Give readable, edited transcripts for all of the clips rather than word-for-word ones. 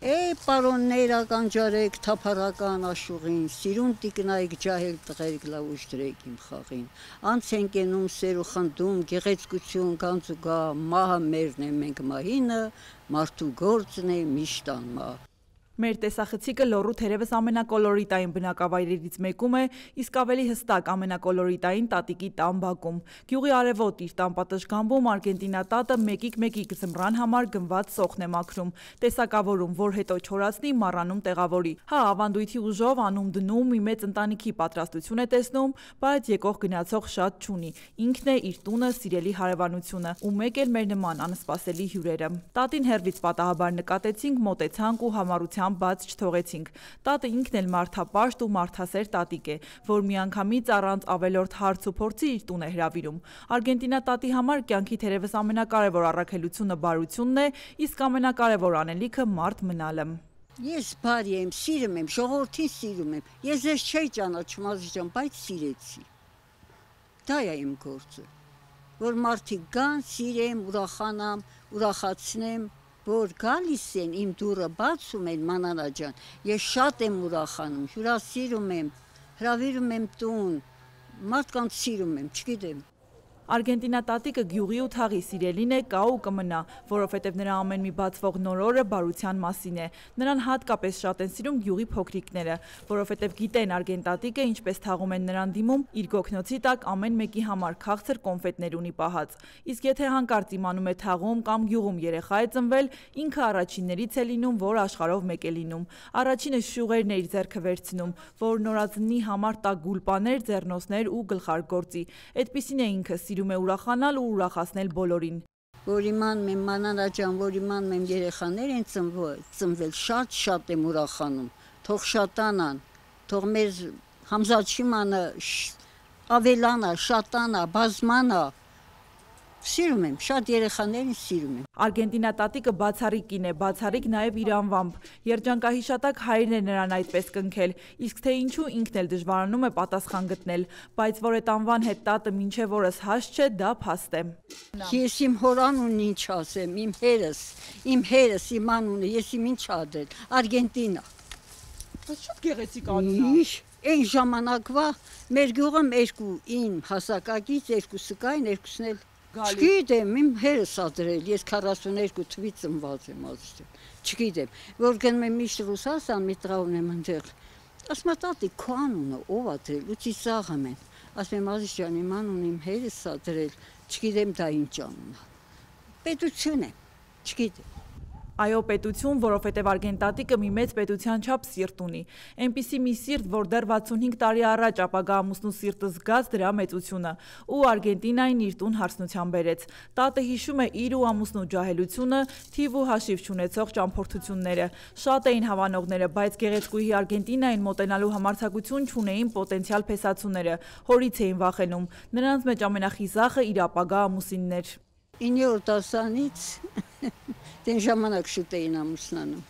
Պարոններ ականջարեք թափառական աշուղին, սիրուն տիկնայք ջահել տղերք լավ ուշտրեք իմ խաղին, անց ենք ենում սեր ու խնդում, գեղեցկություն գանձուգա, մահը մերն է մենք մահինը, մարդու գործն է միշտ անմահ։ Մեր տեսախցիկը լոռու թերևս ամենակոլորիտային բնակավայրերից մեկում է, իսկ ավելի հստակ ամենակոլորիտային տատիկի տան բակում։ Գյուղի արևոտ իր տան պատշգամբում արգենտինա տատը մեկիկ զմռան համար գնված սոխն է մաքրում, տեսակավորում, որ հետո չորացնի, մառանում տեղավորի։ Հա, ավանդույթի ուժով անում դնում, մի մեծ ընտանիքի պատրաստություն է տեսնում, բայց եկող գնացող շատ չունի։ Ինքն է իր տունը, սիրելի հարևանությունը, ու մեկ էլ մեր նման անսպասելի հյուրերը։ Տատին հեռվից պատահաբար նկատեցինք, մոտեցանք ու համառությամբ բաց չթողեցինք։ Տատը ինքն էլ մարդապաշտ ու մարդասեր տատիկ է, որ միանգամից առանց ավելորդ հարց ու փորձի իր տուն է հրավիրում։ Արգենտինա տատի համար կյանքի թերևս ամենակարևոր առաքելությունը բարությունն է, իսկ ամենակարևոր անելիքը մարդ մնալը։ Ես բարի եմ, սիրում եմ, ժողովրդին սիրում եմ, ես ձեզ չէի ճանաչում ազիջան, բայց սիրեցի։ Դա է իմ գործը, որ մարդիկ գան, սիրեմ, ուրախանամ, ուրախացնեմ, որ գալիս են իմ դուռը բացում են մանանա ջան, ես շատ եմ ուրախանում, հյուրասիրում եմ, հրավիրում եմ տուն, մարդկանց սիրում եմ, չգիտեմ։ Արգենտինա տատիկը գյուղի ու թաղի սիրելին է, կա ու կմնա, որովհետև նրա ամեն մի բացվող նոր օրը բարության մասին է։ Նրան հատկապես շատ են սիրում գյուղի փոքրիկները, որովհետև գիտեն Արգեն տատիկը ինչպես թաղում են նրան դիմում, իր գոգնոցի տակ ամեն մեկի համար քաղցր կոնֆետներ ունի պահած։ Իսկ եթե հանկարծ իմանում է թաղում կամ գյուղում երեխա է ծնվել, ինքը առաջիններից է լինում, որ աշխարհով մեկ է լինում։ Առաջինը շյուղերն է իր ձեռքը վերցնում, որ նորածնի համար տա գուլպաներ, ձեռնոցներ ու գլխարկգործի։ Այդպիսին է ինքը, սիրում է ուրախանալ ու ուրախացնել բոլորին։ Որ իմանում եմ մանանա ջան, որ իմանում եմ երեխաներ են ծնվել, շատ եմ ուրախանում, թող շատանան, թող մեր Համզաչիմանը ավելանա, շատանա, բազմանա, սիրում եմ, շատ երեխաներին սիրում եմ։ Արգենտինա տատիկը բացառիկ կին է, բացառիկ նաև իր անվամբ։ Երջանկահիշատակ հայրն է նրան այդպես կնքել, իսկ թե ինչու ինքն էլ դժվարանում է պատասխան գտնել, բայց որ այդ անվան հետ տատը մինչև օրս հաս չէ, դա փաստ է։ Ես իմ հոր անունն ինչ ասեմ, իմ հերս, իմ անունը, ես իմ ինչ ադել, Արգենտինա։ Շատ գեղեցիկ անուն է։ Այն ժամանակվա մեր գյուղը երկու իմ հասակակից, երկուսը կային, երկուսն էլ չգիտեմ, իմ հերս ադրել, ես 42 թվից ծնված եմ ազիջան, չգիտեմ, որ գնում եմ միշտ Ռուսաստան, մի տղա ունեմ ընդեղ, ասում է տատի, քո անունը ով ադրել, ու ծիծաղում են, ասում եմ ազիջան, իմ անունը իմ հերս ադրել, չգիտեմ դա ինչ անուն է, պետություն եմ, չգիտեմ։ Այո, պետություն, որովհետև Արգեն տատիկը մի մեծ պետության չափ սիրտ ունի։ Այնպիսի մի սիրտ, որ դեռ 65 տարի առաջ ապագա ամուսնու սիրտը զգաց դրա մեծությունը, ու Արգենտինային իր տուն հարսնության բերեց։ Տատը հիշում է իր ու ամուսնու ջահելությունը, թիվ ու հաշիվ չունեցող ճամփորդությունները։ Շատ էին հավանողները, բայց գեղեցկուհի Արգենտինային մոտենալու համարձակություն չունեին պոտենցիալ փեսացուները, հորից էին վախենում։ Նրանց մեջ ամենախիզախը իր ապագա ամուսինն էր։ 9-րդ դասանից դեն ժամանակ շուտ էին ամուսնանում։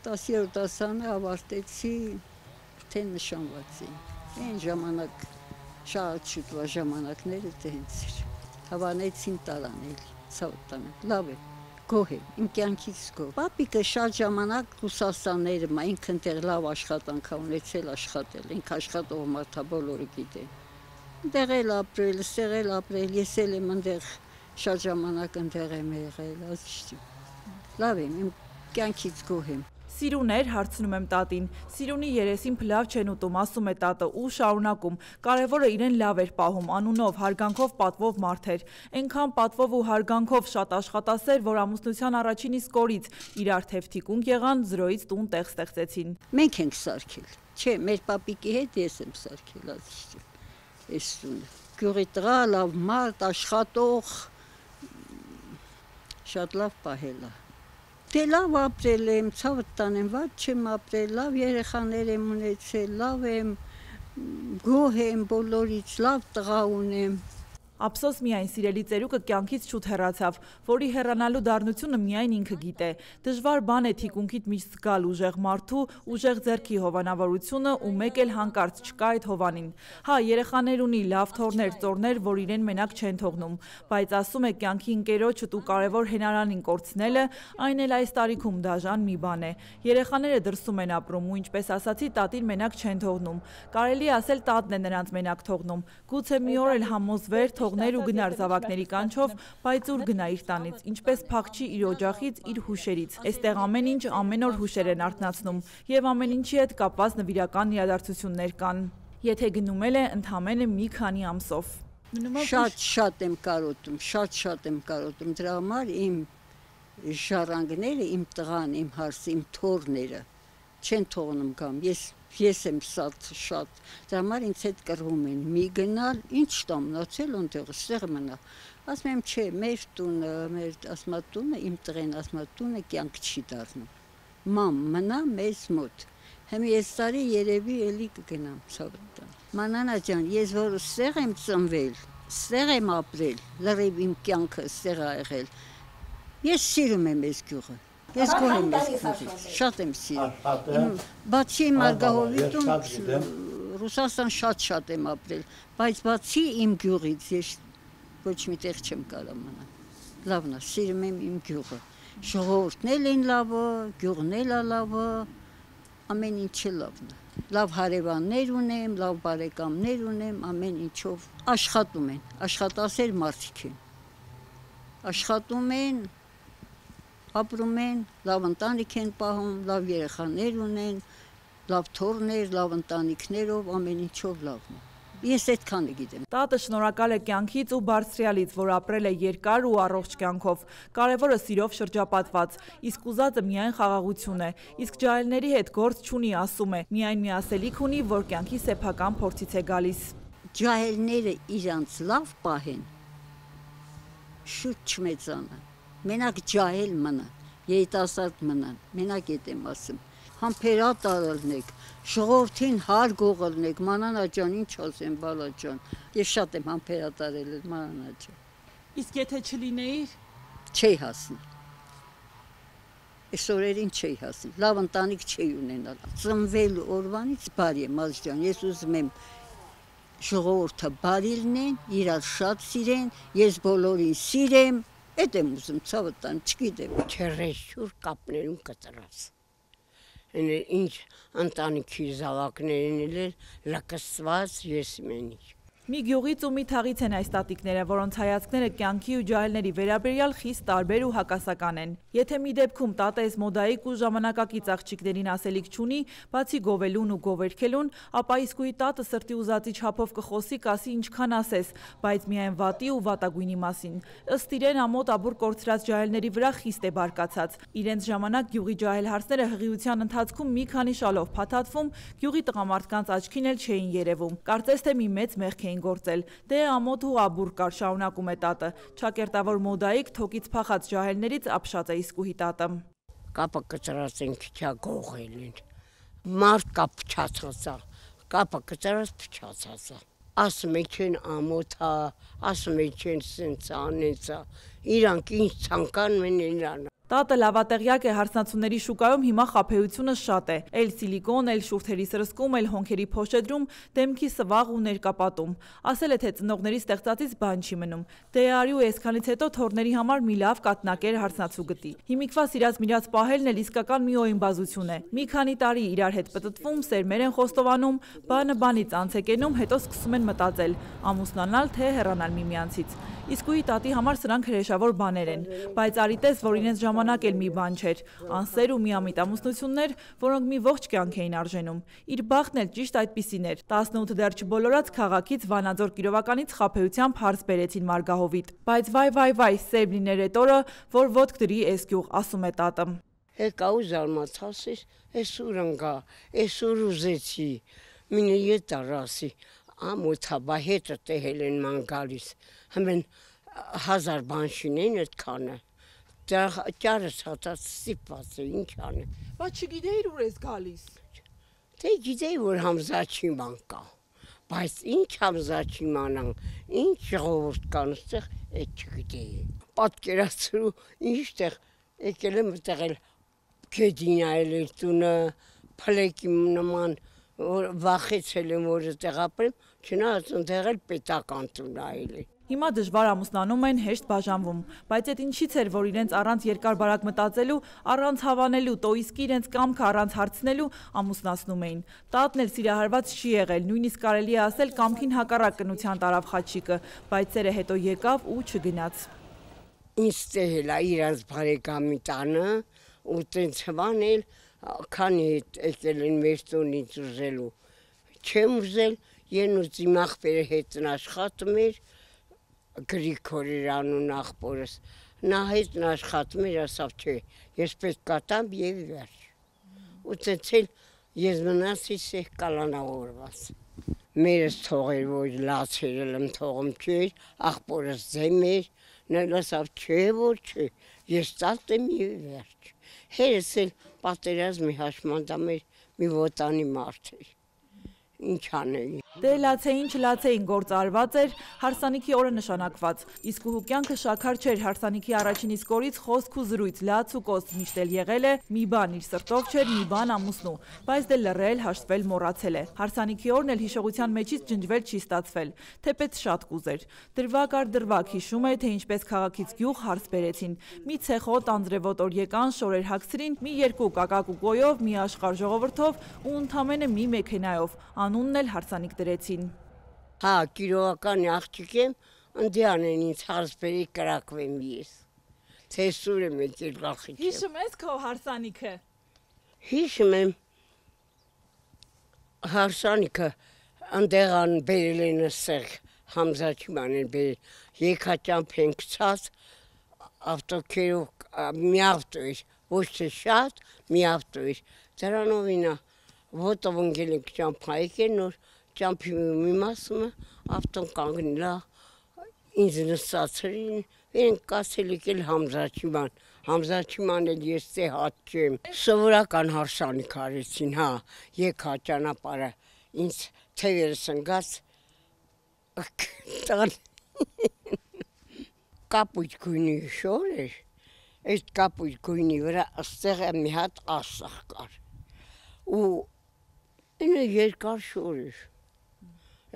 10-րդ դասանը ավարտեցի, արդեն նշանված էի։ Այն ժամանակ շատ շուտվա ժամանակները տենց էր։ Հավանեցին տարան էլի, ցավտանը։ Լավ է, գոհ եմ, իմ կյանքից գոհ։ Պապիկը շատ ժամանակ Ռուսաստանները, ինքն այնտեղ լավ աշխատանք ունեցել, աշխատել, ինք աշխատող մարդա բոլորը գիտեն։ Այնտեղ էլ ապրել, ստեղ էլ ապրել, ես էլ եմ այնտեղ շատ ժամանակ ընդեղ եմ եղել, ազիջան։ Լավ եմ, իմ կյանքից գոհ եմ։ Սիրուն էր, հարցնում եմ տատին։ Սիրունի երեսին փլավ չեն ուտում, ասում է տատը ու շարունակում։ Կարևորը իրեն լավ էր պահում, անունով, հարգանքով պատվով մարդ էր։ Այնքան պատվով ու հարգանքով շատ աշխատասեր, որ ամուսնության առաջին իսկ օրից իրար թևթիկունք եղան, զրոյից տուն տեղ ստեղծեցին։ Մենք ենք սարքել, չէ, մեր պապիկի հետ ես եմ սարքել, ազիջան։ Այս տունը։ Գյուղի տղա, լավ մարդ, աշխատող, շատ լավ պահել է։ Դե լավ ապրել եմ, ցավը տանեմ, վատ չեմ ապրել, լավ երեխաներ եմ ունեցել, լավ եմ, գոհ եմ բոլորից, լավ տղա ունեմ։ Ափսոս միայն սիրելի ծերուկը կյանքից շուտ հեռացավ, որի հեռանալու դառնությունը միայն ինքը գիտե։ Դժվար բան է թիկունքիդ միշտ զգալ ուժեղ մարդու, ուժեղ ձեռքի հովանավորությունը ու մեկ էլ հանկարծ չկա այդ հովանին։ Հա, երեխաներ ունի, լավ թոռներ, ծորներ, որ իրեն մենակ չեն թողնում, բայց ասում է կյանքի ընկերոջդ ու կարևոր հենարանին կորցնելը, այն էլ այս տարիքում դաժան մի բան է։ Երեխաները դրսում են ապրում ու ինչպես ասացի, տատին մենակ չեն թողնում։ Կարելի ասել տատն է նրանց մենակ թողնում։ Գուցե մի օր էլ համոզվեր, թողներ ու գնար զավակների կանչով, բայց ուր գնա իր տանից, ինչպես փախչի իր օջախից, իր հուշերից։ Այստեղ ամեն ինչ ամեն օր հուշեր են արթնացնում եւ ամեն ինչի հետ կապված նվիրական իրադարձություններ կան։ Եթե գնում էլ է ընդամենը մի քանի ամսով։ Շատ եմ կարոտում, շատ եմ կարոտում, դրա համար իմ ժառանգները, իմ տղան, իմ հարսը, իմ թոռները չեն թողնում գամ, ես եմ շատ, դրա համար ինձ հետ կռվում են, մի գնալ, ինչ տա մնացել այնտեղ, ստեղ մնա, ասում եմ չէ, մեր տունը, իմ տղեն ասմա տունը կյանք չի դառնում, մամ մնա մեզ մոտ, հիմա ես տարի երևի էլի կգնամ ցավտան, մանանա ջան, ես որ ստեղ եմ ծնվել, ստեղ եմ ապրել, լրիվ իմ կյանքը ստեղ ա եղել, ես սիրում եմ այս գյուղը, ես գոհ եմ այս գյուղից, շատ եմ սիրում, բացի իմ Արգահովիտում, Ռուսաստան շատ եմ ապրել, բայց բացի իմ գյուղից, ես ոչ մի տեղ չեմ կարող մնալ, լավն է, սիրում եմ իմ գյուղը, ժողովուրդն էլ են լավը, գյուղն էլ է լավը, ամեն ինչը լավն է, լավ հարևաններ ունեմ, լավ բարեկամներ ունեմ, ամեն ինչով աշխատում են, աշխատասեր մարդիկ են, աշխատում են, ապրում են, լավ ընտանիք են պահում, լավ երեխաներ ունեն, լավ թոռներ, լավ ընտանիքներով, ամեն ինչով լավն է։ Ես այդքանը գիտեմ։ Տատը շնորհակալ է կյանքից ու բարձրյալից, որ ապրել է երկար ու առողջ կյանքով։ Կարևորը սիրով շրջապատված, իսկ ուզածը միայն խաղաղություն է։ Իսկ ջահելների հետ գործ չունի, ասում է, միայն մի ասելիք ունի, որ կյանքի սեփական փորձից է գալիս։ Ջահելները իրանց լավ պահեն, շուտ չմեծանան։ Մենակ ջահել մնան, երիտասարդ մնան, մենակ էդ եմ ասում, համբերատար ըլնեք, ժողովրդին հարգող ըլնեք, մանանա ջան, ինչ ասեմ, բալա ջան, ես շատ եմ համբերատարել, մանանա ջան։ Իսկ եթե չլինեիր, չի հասնի, այս օրերին չի հասնի, լավ ընտանիք չի ունենալ, ծնվել օրվանից բարի եմ, մազ ջան, ես ուզում եմ ժողովուրդը բարի լինեն, իրար շատ սիրեն, ես բոլորին սիրեմ, Էդ եմ ուզում, ցավը տան, չգիտեմ։ Չերեսուր կապներում կտրած։ Ինչ ընտանիքի զավակներն էլ լակսված ես մենիք։ Մի գյուղից ու մի թաղից են այս տատիկները, որոնց հայացքները կյանքի ու ջահելների վերաբերյալ խիստ տարբեր ու հակասական են։ Եթե մի դեպքում տատը այս մոդայիկ ու ժամանակակից աղջիկներին ասելիք չունի, բացի գովելուն ու գովերքելուն, ապա իսկույի տատը սրտի ուզածի չափով կխոսի, կասի ինչքան ասես, բայց միայն վատի ու վատագույնի մասին։ Ըստ իրեն ամոթ աբուր կորցրած ջահելների վրա խիստ է բարկացած։ Իրենց ժամանակ գյուղի ջահել հարցները հղիության ընթացքում մի քանի շալով փաթաթվում, գյուղի տղամարդկանց աչքին էլ չէին երևում։ Կարծես թե մի մեծ մեղք էին գործել։ Դե ամոթ ու աբուր կար, շարունակում է տատը։ Չակերտավոր մոդայիկ թոկից փախած ջահելներից ապշած է իսկուհի տատը։ Կապը կծրած են քիչա գողելին։ Մարդ կապ փչացածա, կապը կծրած փչացածա։ Ասում են ամոթա, ասում են սենց անեցա։ Իրանք ինչ ցանկանում են իրան։ Տատը լավատեղյակ է հարսնացուների շուկայում հիմա խաբեությունը շատ է։ Էլ սիլիկոն, էլ շուրթերի սրսկում, էլ հոնքերի փոշեդրում, դեմքի սվաղ ու ներկապատում։ Ասել է, թե ծնողների ստեղծածից բան չի մնում։ Դե արի ու այսքանից հետո թորների համար մի լավ կատնակեր հարսնացու գտի։ Հիմիկվա սիրած միրած պահելն էլ իսկական մի օյնբազություն է։ Մի քանի տարի իրար հետ պտտվում, սերմեր են խոստովանում, բանը բանից անց է կենում, հետո սկսում են մտածել՝ ամուսնանալ թե հեռանալ միմյանցից։ Իսկույի տատի համար սրանք հրեշավոր բաներ են, բայց արիտես, որ իրենց ժամանակ էլ մի բան չէր, անսեր ու միամիտ ամուսնություններ, որոնք մի ողջ կյանք էին արժենում։ Իր բախտն էլ ճիշտ այդպիսին էր։ 18 դեռ չբոլորած քաղաքից Վանաձոր Կիրովականից խաբեությամբ հարց բերեցին Մարգահովիտ։ Բայց վայ, սերմ լիներ այդ օրը, որ ոտք դրի էս գյուղ, ասում է տատը։ Եկա ու զարմացած, այսուր ընկա, այսուր ուզեցի, մինը ետարասի, ամոթաբա հետը տեհել են ման գալիս, հմեն 1000 բան շինեն այդքանը, ճարս հատած սիպված է, ինչ անը։ Բայց չգիտեիր ուր ես գալիս։ Թե գիտեի, որ Համզաչի ման կա, բայց ինչ համզաչ իմանան, ինչ ժողովուրդ կան այստեղ, այդ չգիտեի։ Պատկերացրու ինչտեղ եկել եմ այդտեղ էլ գեդին այել տունը, փլեկի նման վախեցել եմ, որ այդտեղ ապրեմ, չնայած այնտեղ էլ պետական տուն այել։ Հիմա դժվար ամուսնանում են, հեշտ բաժանվում, բայց այդ ինչից էր, որ իրենց առանց երկար բարակ մտածելու, առանց հավանելու, տոիսկի իրենց կամքը առանց հարցնելու ամուսնացնում էին։ Տատն էլ սիրահարված չի եղել, նույնիսկ կարելի է ասել կամքին հակառակ կնության տարավ Խաչիկը, բայց սերը հետո եկավ ու չգնաց։ Ինձ ստեղել է իրանց բարեկամի տանը ու տենց հվանել, քանի հետ եկել են մեր տունից ուզելու։ Չեմ ուզել, ենուց իմ աղբերը հետն աշխատում էր, Գրիգորի անուն աղբորս, նա հետն աշխատում էր, ասավ չէ, ես պետք կատամ և վերջ։ Ու տենց էլ ես մնացի սեհ կալանավորված։ Մերս թողեր, որ լացերել եմ թողում չէր, աղբորս ձեմ էր, նել ասավ չէ, որ չէ, ես տատ եմ և վերջ։ Հերս էլ պատերազմի հաշմանդամ էր, մի ոտանի մարդ էր, ինչ անեի։ Դե լացեին չլացեին գործ արված էր, հարսանիքի օրը նշանակված, իսկ ու կյանքը շաքար չէր, հարսանիքի առաջին իսկ օրից խոսք ու զրույց, լաց ու կոս միշտ էլ եղել է, մի բան իր սրտով չէր, մի բան ամուսնու, բայց դե լռել, հաշտվել, մոռացել է։ Հարսանիքի օրն էլ հիշողության մեջից ջնջվել չի ստացվել, թեպետ շատ կուզեր։ Դրվագ առ դրվագ հիշում է, թե ինչպես քաղաքից գյուղ հարս բերեցին։ Մի ցեխոտ անձրևոտ օր եկան, շորեր հագցրին, մի երկու կակակ ու կոյով, մի աշխարհ ժողովրդով ու ընդամենը մի մեքենայով, անունն էլ հարսանիք դրեցին։ Հա, կիրովական աղջիկ եմ, ընդի անեն ինձ հարսբերի կրակվեմ ես։ Թե սուր եմ եկել գախիք եմ։ Հիշում ես քո հարսանիքը։ Հիշում եմ հարսանիքը ընդեղան բերել են ստեղ Համզաչիման են բերել, եկաճամփ են գցած ավտոքերով մի ավտո էր, ոչ թե շատ, մի ավտո էր։ Դրանով ինա ոտով ընկել ենք ճամփա եկել նոր ճամփի մի մասը ավտոն կանգնելա ինձ նստացրին, իրենք կասել եկել Համզաչիման, Համզաչիման էլ ես թե հատ չեմ։ Սովորական հարսանիք արեցին, հա, եկա ճանապարհը, ինձ թևերս ընկած տան կապույտ գույնի շոր էր, այդ կապույտ գույնի վրա աստեղ մի հատ ասախ կար ու ինը երկար շոր էր,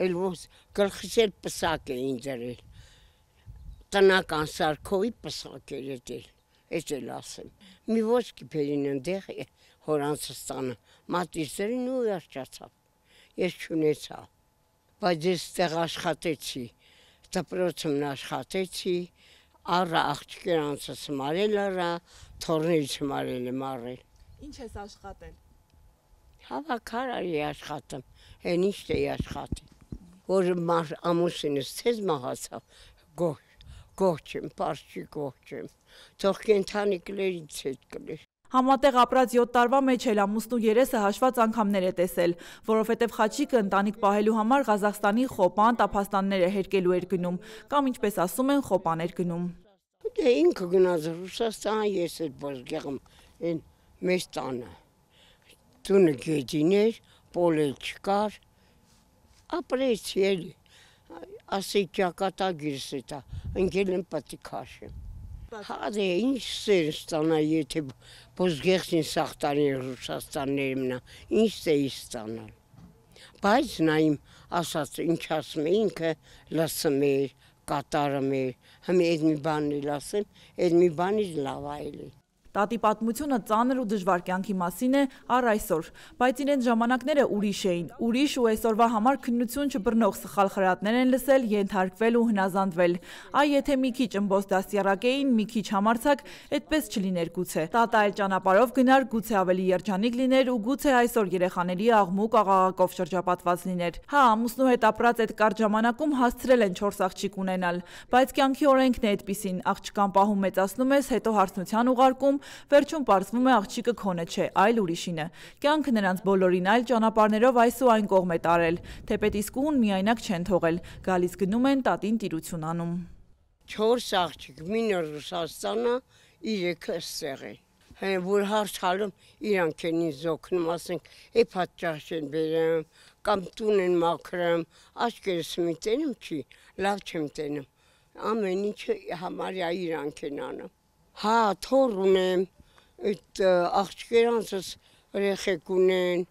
էլ ոնց գլխիս էլ պսակ էին դրել, տնական սարքովի պսակ էր էդ էլ ասեմ, մի ոսկի բերին ընդեղ հորանցս տանը, մատից դրին ու վերջացավ, ես չունեցա, բայց ես ստեղ աշխատեցի, դպրոցում աշխատեցի, առա աղջիկեր անցս մարել առա, թորներից մարել եմ առել։ Ինչ ես աշխատել։ Հավաքարարի աշխատում, են ինչ էի աշխատի, որ ամուսինս թեզ մահացավ, գոհ չեմ, պարզ չի գոհ չեմ, թող կենթանի կլերից հետ կլեր։ Համատեղ ապրած 7 տարվա մեջ էլ ամուսնու երեսը հաշված անգամներ է տեսել, որովհետև Խաչիկը ընտանիք պահելու համար Ղազախստանի խոպան, տափաստաններ է հերկելու էր գնում, կամ ինչպես ասում են, խոպան էր գնում։ Դե ինքը գնաց Ռուսաստան, ես էլ բոզգեղում են մեզ տանը, տունը գեդին էր, պոլել չկար, ապրեցի էլի, ասի ճակատագիրս էտա, ընկել եմ պտի քաշեմ։ Հա դե ինչ սեր ստանա, եթե բոզգեղցին սաղտանի Ռուսաստանների մնա, ինչ էի ստանալ։ Բայց նա իմ ասած ինչ ասում է, ինքը լսում էր, կատարում էր, հմի էդ մի բանն էլ ասեմ, էդ մի բանից լավ այլի։ Տատի պատմությունը ծանր ու դժվար կյանքի մասին է առ այսօր, բայց իրենց ժամանակները ուրիշ էին, ուրիշ ու այսօրվա համար քննություն չբռնող սխալ խրատներ են լսել, ենթարկվել ու հնազանդվել։ Այ եթե մի քիչ ըմբոս դաստիարակ էին, մի քիչ համարձակ, այդպես չլիներ գուցե։ Տատա այլ ճանապարհով գնար, գուցե ավելի երջանիկ լիներ ու գուցե այսօր երեխաների աղմուկ աղաղակով շրջապատված լիներ։ Հա, ամուսնու հետ ապրած այդ կարճ ժամանակում հասցրել են 4 աղջիկ ունենալ, բայց կյանքի օրենքն է այդպիսին, աղջկան պահում մեծացնում ես, հետո հարցնության ուղարկում, վերջում պարզվում է աղջիկը քոնը չէ, այլ ուրիշինը։ Կյանքը նրանց բոլորին այլ ճանապարհներով այս ու այն կողմ է տարել, թեպետ իսկույն միայնակ չեն թողել, գալիս գնում են տատին տիրություն անում։ 4 աղջիկ, մինը Ռուսաստանը, 3-ը ստեղ են։ որ հարցալում իրանք են ինձ օգնում, ասենք, է պատճառ չեն բերեմ, կամ տուն են մաքրեմ, աչքերս մի տենում չի, լավ չեմ տենում, ամեն ինչը համարյա իրանք են անում։ Հա, թոր ունեմ, այդ աղջկերանցս երեխեք ունեն,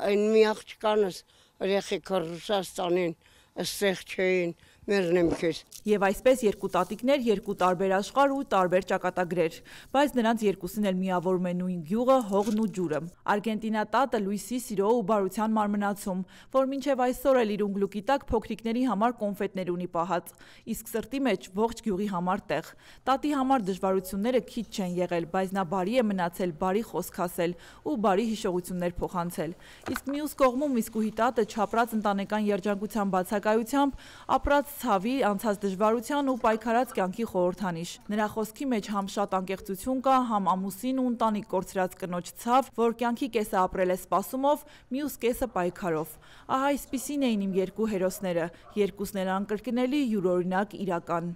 այն մի աղջկանս երեխեքը Ռուսաստանին ստեղ չէին, մերնեմ քեզ։ Եվ այսպես երկու տատիկներ, երկու տարբեր աշխարհ ու տարբեր ճակատագրեր, բայց նրանց երկուսին էլ միավորում է նույն գյուղը, հողն ու ջուրը։ Արգենտինա տատը լույսի, սիրո ու բարության մարմնացում, որ մինչև այսօր էլ իր ունգլուկի տակ փոքրիկների համար կոնֆետներ ունի պահած, իսկ սրտի մեջ ողջ գյուղի համար տեղ։ Տատի համար դժվարությունները քիչ չեն եղել, բայց նա բարի է մնացել, բարի խոսք ասել ու բարի հիշողություններ փոխանցել։ Իսկ մյուս կողմում իսկուհի տատը չապրած ընտանեկան երջանկության բացակայությամբ ապրած ցավի, անցած դժվարության ու պայքարած կյանքի խորհրդանիշ։ Նրա խոսքի մեջ համ շատ անկեղծություն կա, համ ամուսին ու ընտանիք կորցրած կնոջ ցավ, որ կյանքի կեսը ապրել է սպասումով, մյուս կեսը պայքարով։ Ահա այսպիսին էին իմ երկու հերոսները, երկուսն էլ անկրկնելի, յուրօրինակ, իրական։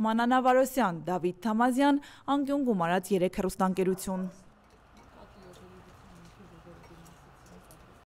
Մանանա Վարոսյան, Դավիթ Թամազյան, Անկյուն Գումարած 3 հեռուստաընկերություն։